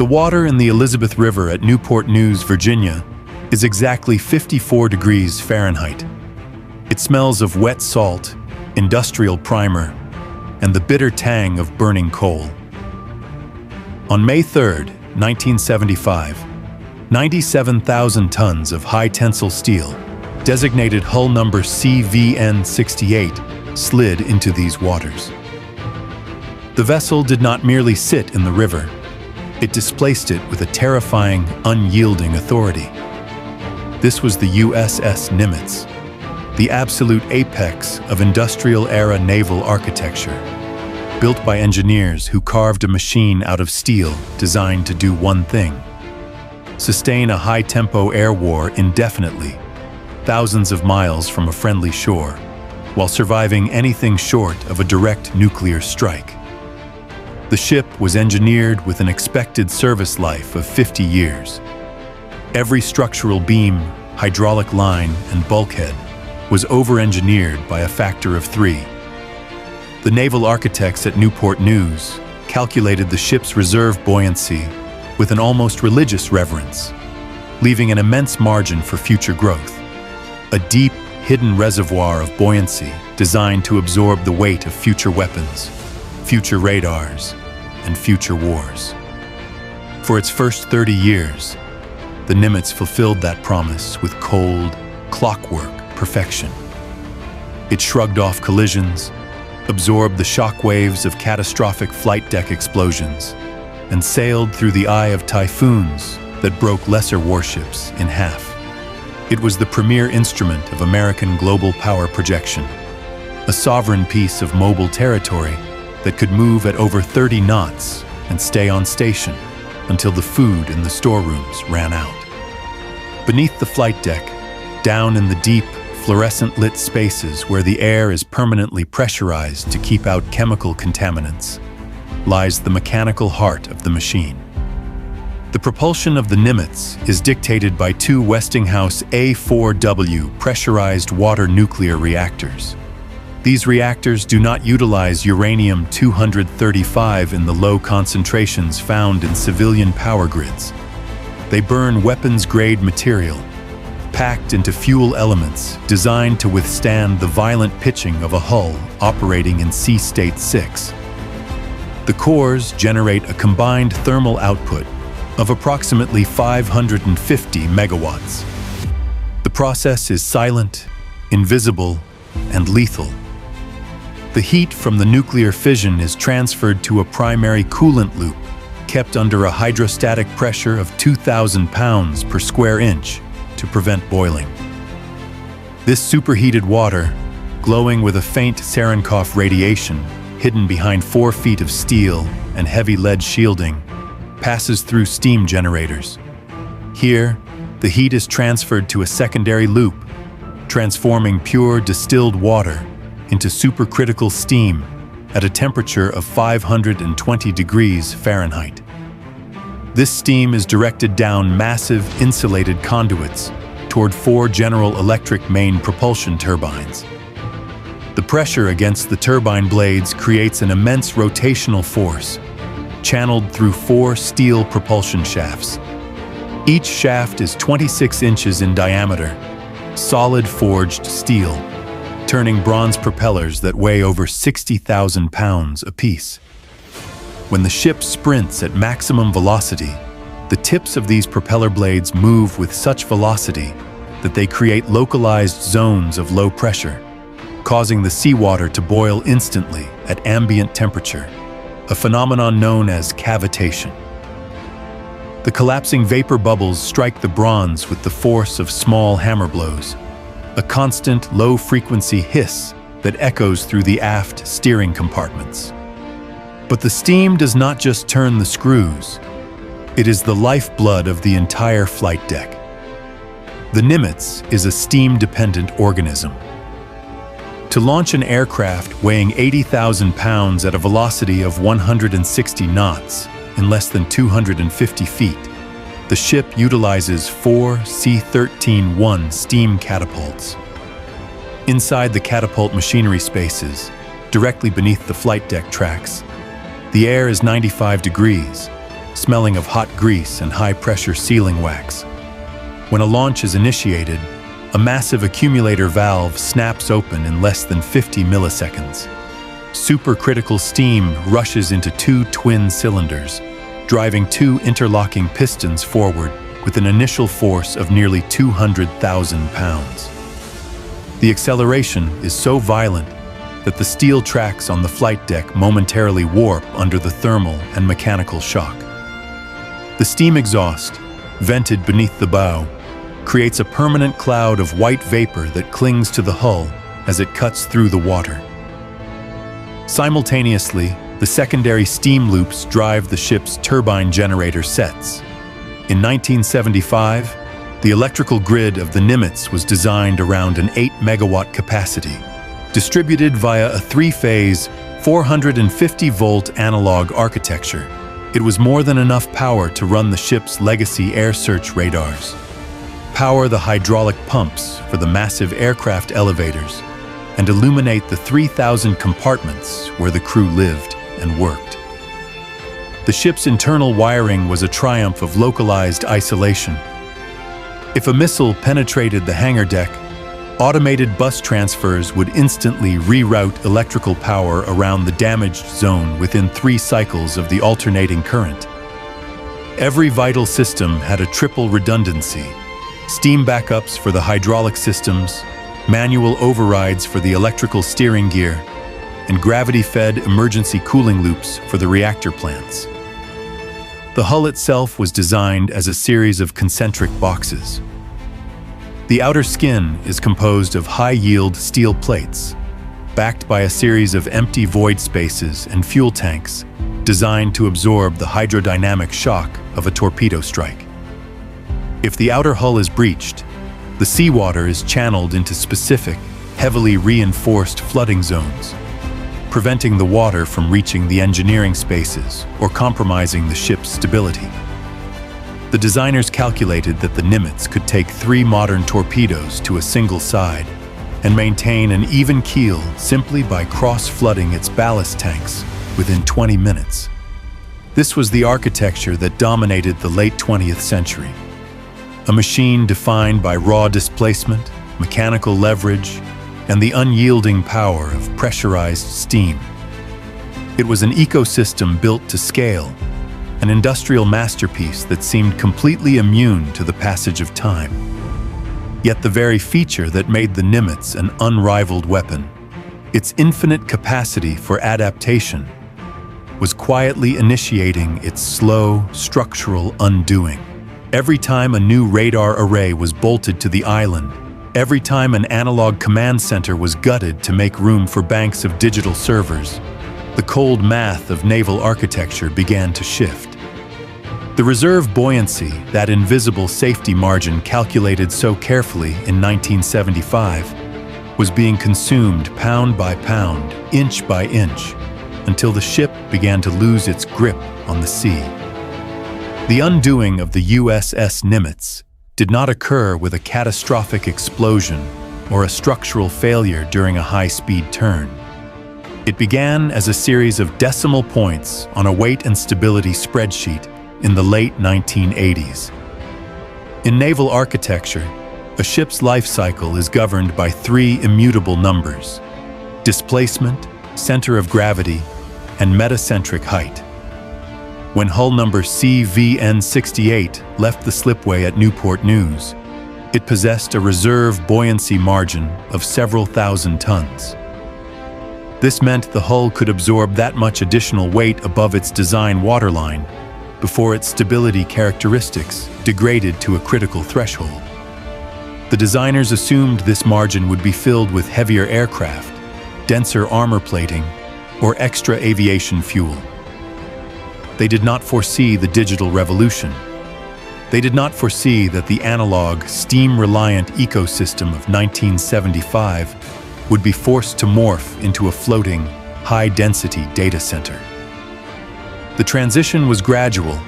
The water in the Elizabeth River at Newport News, Virginia, is exactly 54 degrees Fahrenheit. It smells of wet salt, industrial primer, and the bitter tang of burning coal. On May 3, 1975, 97,000 tons of high-tensile steel, designated hull number CVN-68, slid into these waters. The vessel did not merely sit in the river, it displaced it with a terrifying, unyielding authority. This was the USS Nimitz, the absolute apex of industrial-era naval architecture, built by engineers who carved a machine out of steel designed to do one thing: sustain a high-tempo air war indefinitely, thousands of miles from a friendly shore, while surviving anything short of a direct nuclear strike. The ship was engineered with an expected service life of 50 years. Every structural beam, hydraulic line, and bulkhead was over-engineered by a factor of 3. The naval architects at Newport News calculated the ship's reserve buoyancy with an almost religious reverence, leaving an immense margin for future growth. A deep, hidden reservoir of buoyancy designed to absorb the weight of future weapons, future radars, and future wars. For its first 30 years, the Nimitz fulfilled that promise with cold, clockwork perfection. It shrugged off collisions, absorbed the shockwaves of catastrophic flight deck explosions, and sailed through the eye of typhoons that broke lesser warships in half. It was the premier instrument of American global power projection, a sovereign piece of mobile territory that could move at over 30 knots and stay on station until the food in the storerooms ran out. Beneath the flight deck, down in the deep, fluorescent-lit spaces where the air is permanently pressurized to keep out chemical contaminants, lies the mechanical heart of the machine. The propulsion of the Nimitz is dictated by 2 Westinghouse A4W pressurized water nuclear reactors. These reactors do not utilize uranium-235 in the low concentrations found in civilian power grids. They burn weapons-grade material, packed into fuel elements designed to withstand the violent pitching of a hull operating in Sea State 6. The cores generate a combined thermal output of approximately 550 megawatts. The process is silent, invisible, and lethal. The heat from the nuclear fission is transferred to a primary coolant loop, kept under a hydrostatic pressure of 2,000 pounds per square inch to prevent boiling. This superheated water, glowing with a faint Cherenkov radiation hidden behind 4 feet of steel and heavy lead shielding, passes through steam generators. Here, the heat is transferred to a secondary loop, transforming pure distilled water into supercritical steam at a temperature of 520 degrees Fahrenheit. This steam is directed down massive insulated conduits toward 4 General Electric main propulsion turbines. The pressure against the turbine blades creates an immense rotational force, channeled through 4 steel propulsion shafts. Each shaft is 26 inches in diameter, solid forged steel, turning bronze propellers that weigh over 60,000 pounds apiece. When the ship sprints at maximum velocity, the tips of these propeller blades move with such velocity that they create localized zones of low pressure, causing the seawater to boil instantly at ambient temperature, a phenomenon known as cavitation. The collapsing vapor bubbles strike the bronze with the force of small hammer blows, a constant low-frequency hiss that echoes through the aft steering compartments. But the steam does not just turn the screws, it is the lifeblood of the entire flight deck. The Nimitz is a steam-dependent organism. To launch an aircraft weighing 80,000 pounds at a velocity of 160 knots in less than 250 feet, the ship utilizes 4 C-13-1 steam catapults. Inside the catapult machinery spaces, directly beneath the flight deck tracks, the air is 95 degrees, smelling of hot grease and high-pressure sealing wax. When a launch is initiated, a massive accumulator valve snaps open in less than 50 milliseconds. Supercritical steam rushes into two twin cylinders, driving two interlocking pistons forward with an initial force of nearly 200,000 pounds. The acceleration is so violent that the steel tracks on the flight deck momentarily warp under the thermal and mechanical shock. The steam exhaust, vented beneath the bow, creates a permanent cloud of white vapor that clings to the hull as it cuts through the water. Simultaneously, the secondary steam loops drive the ship's turbine generator sets. In 1975, the electrical grid of the Nimitz was designed around an 8-megawatt capacity, distributed via a three-phase, 450-volt analog architecture. It was more than enough power to run the ship's legacy air search radars, power the hydraulic pumps for the massive aircraft elevators, and illuminate the 3,000 compartments where the crew lived and worked. The ship's internal wiring was a triumph of localized isolation. If a missile penetrated the hangar deck, automated bus transfers would instantly reroute electrical power around the damaged zone within 3 cycles of the alternating current. Every vital system had a triple redundancy: steam backups for the hydraulic systems, manual overrides for the electrical steering gear, and gravity-fed emergency cooling loops for the reactor plants. The hull itself was designed as a series of concentric boxes. The outer skin is composed of high-yield steel plates, backed by a series of empty void spaces and fuel tanks designed to absorb the hydrodynamic shock of a torpedo strike. If the outer hull is breached, the seawater is channeled into specific, heavily reinforced flooding zones, preventing the water from reaching the engineering spaces or compromising the ship's stability. The designers calculated that the Nimitz could take 3 modern torpedoes to a single side and maintain an even keel simply by cross-flooding its ballast tanks within 20 minutes. This was the architecture that dominated the late 20th century. A machine defined by raw displacement, mechanical leverage, and the unyielding power of pressurized steam. It was an ecosystem built to scale, an industrial masterpiece that seemed completely immune to the passage of time. Yet the very feature that made the Nimitz an unrivaled weapon, its infinite capacity for adaptation, was quietly initiating its slow, structural undoing. Every time a new radar array was bolted to the island, every time an analog command center was gutted to make room for banks of digital servers, the cold math of naval architecture began to shift. The reserve buoyancy, that invisible safety margin calculated so carefully in 1975, was being consumed pound by pound, inch by inch, until the ship began to lose its grip on the sea. The undoing of the USS Nimitz did not occur with a catastrophic explosion or a structural failure during a high-speed turn. It began as a series of decimal points on a weight and stability spreadsheet in the late 1980s. In naval architecture, a ship's life cycle is governed by 3 immutable numbers: displacement, center of gravity, and metacentric height. When hull number CVN-68 left the slipway at Newport News, it possessed a reserve buoyancy margin of several thousand tons. This meant the hull could absorb that much additional weight above its design waterline before its stability characteristics degraded to a critical threshold. The designers assumed this margin would be filled with heavier aircraft, denser armor plating, or extra aviation fuel. They did not foresee the digital revolution. They did not foresee that the analog, steam-reliant ecosystem of 1975 would be forced to morph into a floating, high-density data center. The transition was gradual,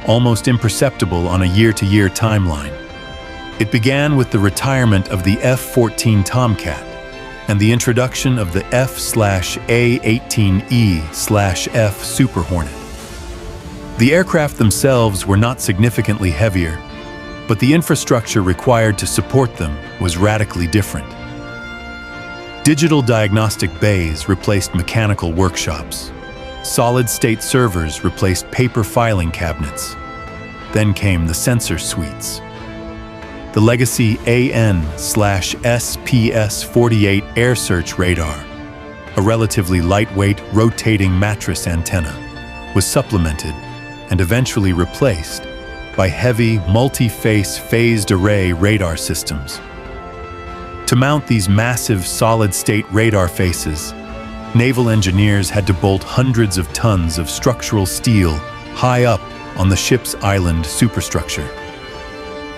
almost imperceptible on a year-to-year timeline. It began with the retirement of the F-14 Tomcat and the introduction of the F/A-18E/F Super Hornet. The aircraft themselves were not significantly heavier, but the infrastructure required to support them was radically different. Digital diagnostic bays replaced mechanical workshops. Solid-state servers replaced paper filing cabinets. Then came the sensor suites. The legacy AN/SPS-48 air search radar, a relatively lightweight rotating mattress antenna, was supplemented and eventually replaced by heavy multi-face phased array radar systems. To mount these massive solid-state radar faces, naval engineers had to bolt hundreds of tons of structural steel high up on the ship's island superstructure.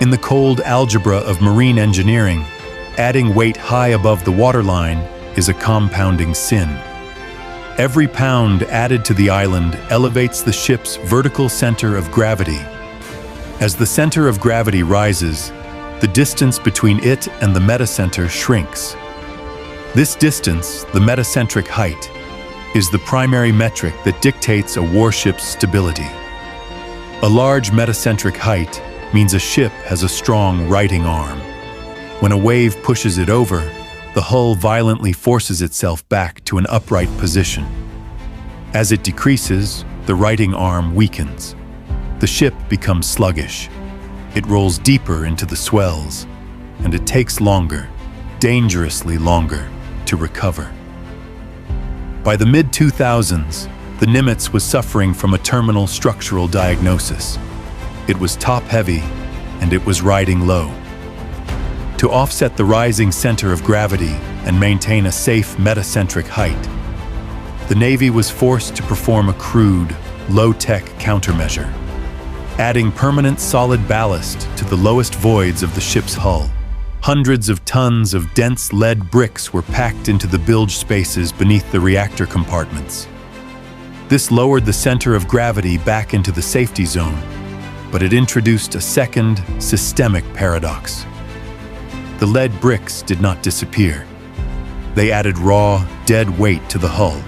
In the cold algebra of marine engineering, adding weight high above the waterline is a compounding sin. Every pound added to the island elevates the ship's vertical center of gravity. As the center of gravity rises, the distance between it and the metacenter shrinks. This distance, the metacentric height, is the primary metric that dictates a warship's stability. A large metacentric height means a ship has a strong righting arm. When a wave pushes it over, the hull violently forces itself back to an upright position. As it decreases, the righting arm weakens. The ship becomes sluggish. It rolls deeper into the swells, and it takes longer, dangerously longer, to recover. By the mid-2000s, the Nimitz was suffering from a terminal structural diagnosis. It was top-heavy, and it was riding low. To offset the rising center of gravity and maintain a safe metacentric height, the Navy was forced to perform a crude, low-tech countermeasure, adding permanent solid ballast to the lowest voids of the ship's hull. Hundreds of tons of dense lead bricks were packed into the bilge spaces beneath the reactor compartments. This lowered the center of gravity back into the safety zone, but it introduced a second, systemic paradox. The lead bricks did not disappear. They added raw, dead weight to the hull.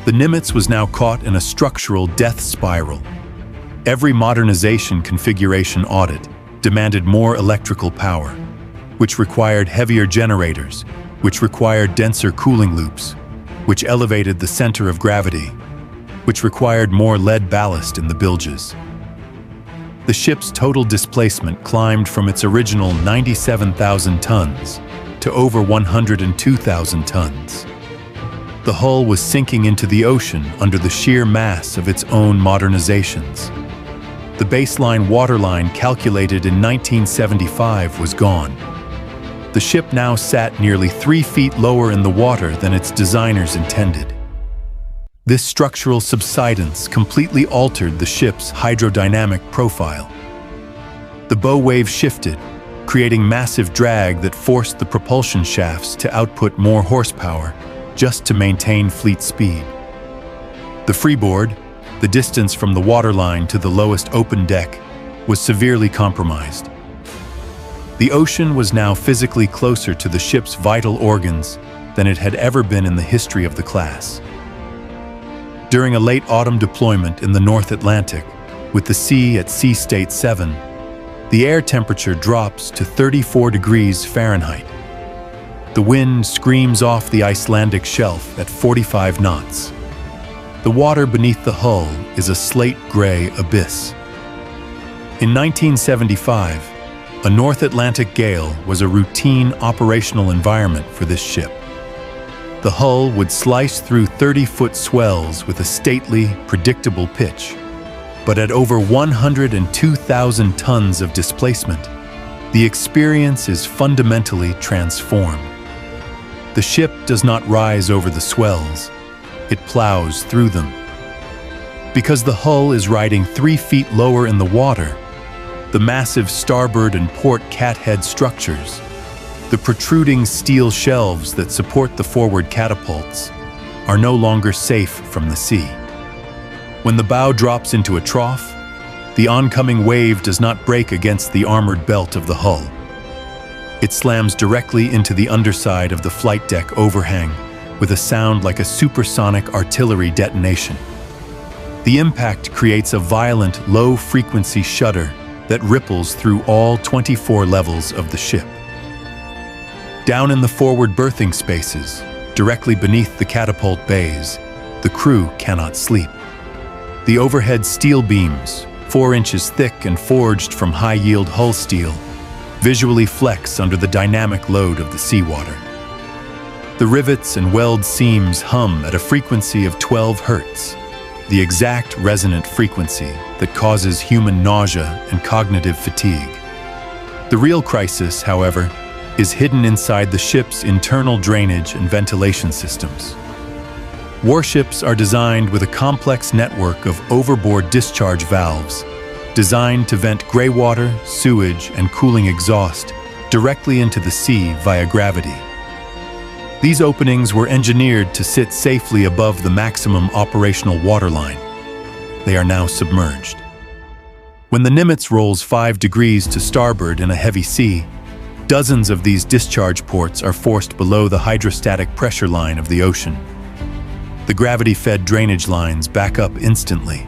The Nimitz was now caught in a structural death spiral. Every modernization configuration audit demanded more electrical power, which required heavier generators, which required denser cooling loops, which elevated the center of gravity, which required more lead ballast in the bilges. The ship's total displacement climbed from its original 97,000 tons to over 102,000 tons. The hull was sinking into the ocean under the sheer mass of its own modernizations. The baseline waterline calculated in 1975 was gone. The ship now sat nearly 3 feet lower in the water than its designers intended. This structural subsidence completely altered the ship's hydrodynamic profile. The bow wave shifted, creating massive drag that forced the propulsion shafts to output more horsepower just to maintain fleet speed. The freeboard, the distance from the waterline to the lowest open deck, was severely compromised. The ocean was now physically closer to the ship's vital organs than it had ever been in the history of the class. During a late autumn deployment in the North Atlantic, with the sea at sea state 7, the air temperature drops to 34 degrees Fahrenheit. The wind screams off the Icelandic shelf at 45 knots. The water beneath the hull is a slate-gray abyss. In 1975, a North Atlantic gale was a routine operational environment for this ship. The hull would slice through 30-foot swells with a stately, predictable pitch. But at over 102,000 tons of displacement, the experience is fundamentally transformed. The ship does not rise over the swells, it plows through them. Because the hull is riding 3 feet lower in the water, the massive starboard and port cathead structures, the protruding steel shelves that support the forward catapults, are no longer safe from the sea. When the bow drops into a trough, the oncoming wave does not break against the armored belt of the hull. It slams directly into the underside of the flight deck overhang with a sound like a supersonic artillery detonation. The impact creates a violent, low-frequency shudder that ripples through all 24 levels of the ship. Down in the forward berthing spaces, directly beneath the catapult bays, the crew cannot sleep. The overhead steel beams, 4 inches thick and forged from high-yield hull steel, visually flex under the dynamic load of the seawater. The rivets and weld seams hum at a frequency of 12 Hz, the exact resonant frequency that causes human nausea and cognitive fatigue. The real crisis, however, is hidden inside the ship's internal drainage and ventilation systems. Warships are designed with a complex network of overboard discharge valves designed to vent gray water, sewage, and cooling exhaust directly into the sea via gravity. These openings were engineered to sit safely above the maximum operational waterline. They are now submerged. When the Nimitz rolls 5 degrees to starboard in a heavy sea, dozens of these discharge ports are forced below the hydrostatic pressure line of the ocean. The gravity-fed drainage lines back up instantly.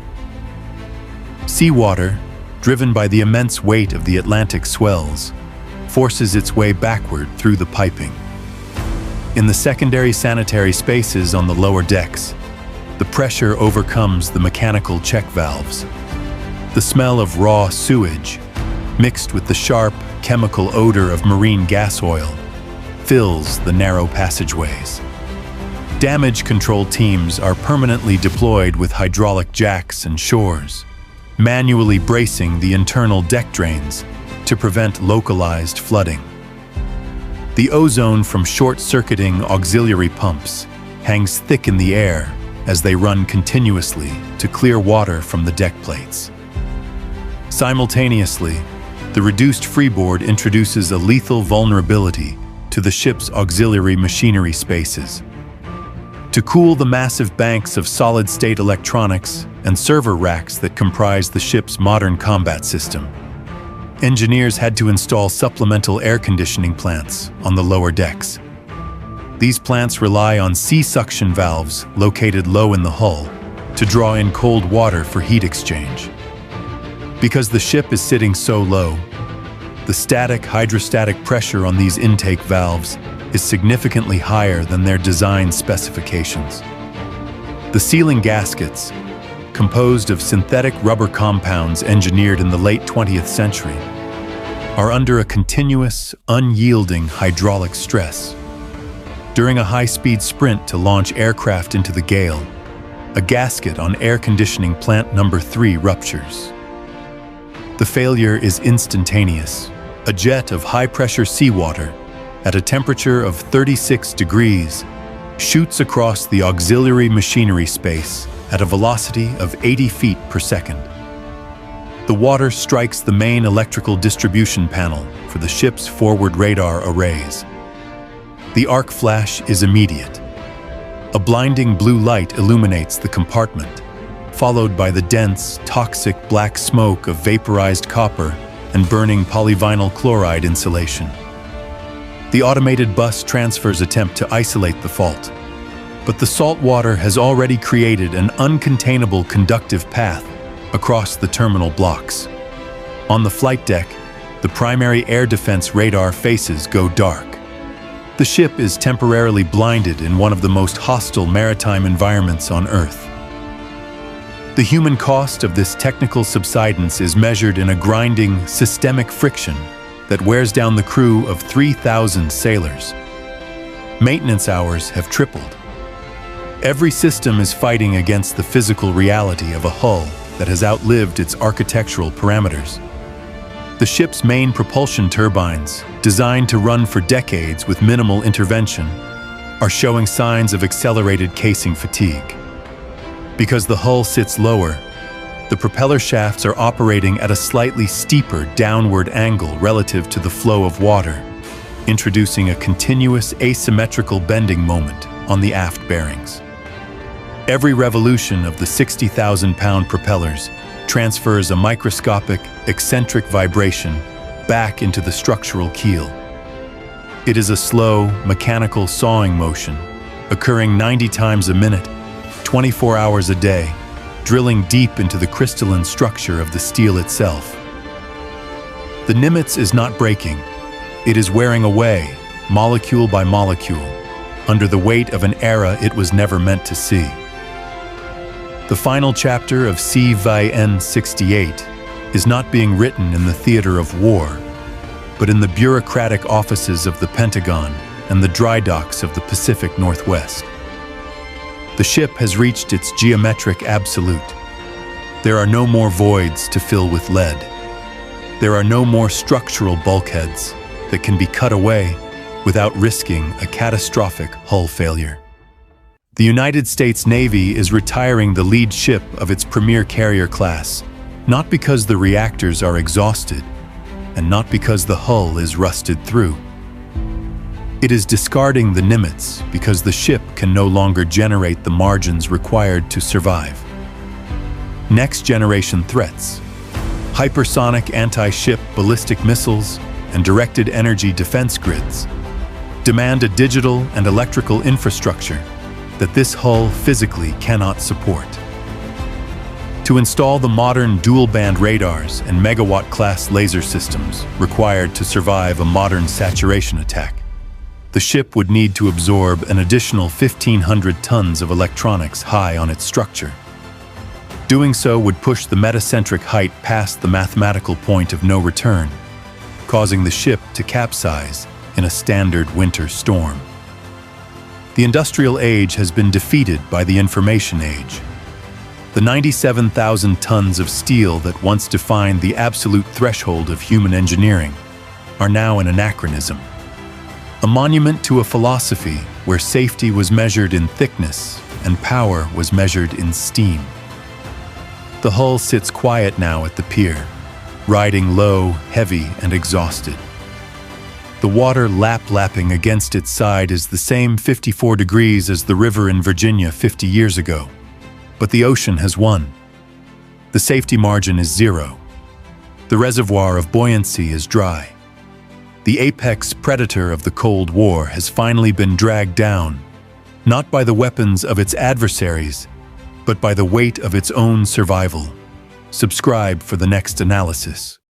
Seawater, driven by the immense weight of the Atlantic swells, forces its way backward through the piping. In the secondary sanitary spaces on the lower decks, the pressure overcomes the mechanical check valves. The smell of raw sewage, mixed with the sharp, chemical odor of marine gas oil, fills the narrow passageways. Damage control teams are permanently deployed with hydraulic jacks and shores, manually bracing the internal deck drains to prevent localized flooding. The ozone from short-circuiting auxiliary pumps hangs thick in the air as they run continuously to clear water from the deck plates. Simultaneously, the reduced freeboard introduces a lethal vulnerability to the ship's auxiliary machinery spaces. To cool the massive banks of solid-state electronics and server racks that comprise the ship's modern combat system, engineers had to install supplemental air conditioning plants on the lower decks. These plants rely on sea suction valves located low in the hull to draw in cold water for heat exchange. Because the ship is sitting so low, the static hydrostatic pressure on these intake valves is significantly higher than their design specifications. The sealing gaskets, composed of synthetic rubber compounds engineered in the late 20th century, are under a continuous, unyielding hydraulic stress. During a high-speed sprint to launch aircraft into the gale, a gasket on air conditioning plant number 3 ruptures. The failure is instantaneous. A jet of high-pressure seawater, at a temperature of 36 degrees, shoots across the auxiliary machinery space at a velocity of 80 feet per second. The water strikes the main electrical distribution panel for the ship's forward radar arrays. The arc flash is immediate. A blinding blue light illuminates the compartment, followed by the dense, toxic black smoke of vaporized copper and burning polyvinyl chloride insulation. The automated bus transfers attempt to isolate the fault, but the salt water has already created an uncontainable conductive path across the terminal blocks. On the flight deck, the primary air defense radar faces go dark. The ship is temporarily blinded in one of the most hostile maritime environments on Earth. The human cost of this technical subsidence is measured in a grinding, systemic friction that wears down the crew of 3,000 sailors. Maintenance hours have tripled. Every system is fighting against the physical reality of a hull that has outlived its architectural parameters. The ship's main propulsion turbines, designed to run for decades with minimal intervention, are showing signs of accelerated casing fatigue. Because the hull sits lower, the propeller shafts are operating at a slightly steeper downward angle relative to the flow of water, introducing a continuous asymmetrical bending moment on the aft bearings. Every revolution of the 60,000-pound propellers transfers a microscopic, eccentric vibration back into the structural keel. It is a slow, mechanical sawing motion, occurring 90 times a minute, 24 hours a day, drilling deep into the crystalline structure of the steel itself. The Nimitz is not breaking. It is wearing away, molecule by molecule, under the weight of an era it was never meant to see. The final chapter of CVN 68 is not being written in the theater of war, but in the bureaucratic offices of the Pentagon and the dry docks of the Pacific Northwest. The ship has reached its geometric absolute. There are no more voids to fill with lead. There are no more structural bulkheads that can be cut away without risking a catastrophic hull failure. The United States Navy is retiring the lead ship of its premier carrier class, not because the reactors are exhausted, and not because the hull is rusted through. It is discarding the Nimitz because the ship can no longer generate the margins required to survive. Next-generation threats, hypersonic anti-ship ballistic missiles and directed energy defense grids, demand a digital and electrical infrastructure that this hull physically cannot support. To install the modern dual-band radars and megawatt-class laser systems required to survive a modern saturation attack, the ship would need to absorb an additional 1,500 tons of electronics high on its structure. Doing so would push the metacentric height past the mathematical point of no return, causing the ship to capsize in a standard winter storm. The industrial age has been defeated by the information age. The 97,000 tons of steel that once defined the absolute threshold of human engineering are now an anachronism. A monument to a philosophy where safety was measured in thickness and power was measured in steam. The hull sits quiet now at the pier, riding low, heavy, and exhausted. The water lapping against its side is the same 54 degrees as the river in Virginia 50 years ago. But the ocean has won. The safety margin is zero. The reservoir of buoyancy is dry. The apex predator of the Cold War has finally been dragged down, not by the weapons of its adversaries, but by the weight of its own survival. Subscribe for the next analysis.